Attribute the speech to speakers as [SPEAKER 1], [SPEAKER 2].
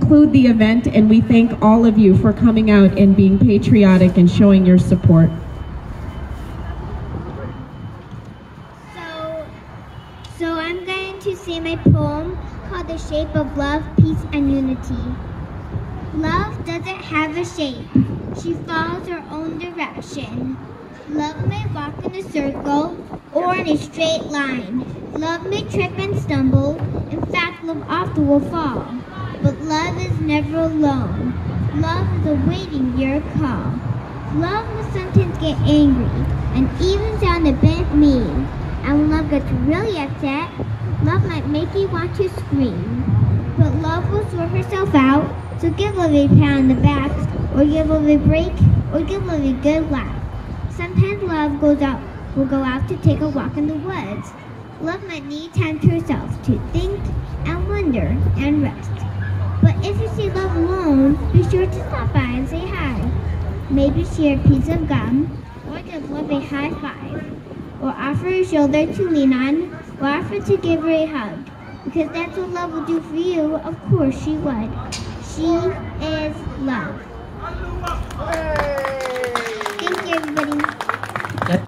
[SPEAKER 1] conclude the event, and we thank all of you for coming out and being patriotic and showing your support.
[SPEAKER 2] So I'm going to say my poem called The Shape of Love, Peace, and Unity. Love doesn't have a shape. She follows her own direction. Love may walk in a circle or in a straight line. Love may trip and stumble. In fact, love often will fall. But love is never alone. Love is awaiting your call. Love will sometimes get angry and even sound a bit mean. And when love gets really upset, love might make you want to scream. But love will sort herself out, so give love a pat on the back, or give love a break, or give love a good laugh. Sometimes love will go out to take a walk in the woods. Love might need time to herself to think and wonder and rest. But if you see love alone, be sure to stop by and say hi. Maybe share a piece of gum, or give love a high five, or offer a shoulder to lean on, or offer to give her a hug. Because that's what love will do for you. Of course she would. She is love.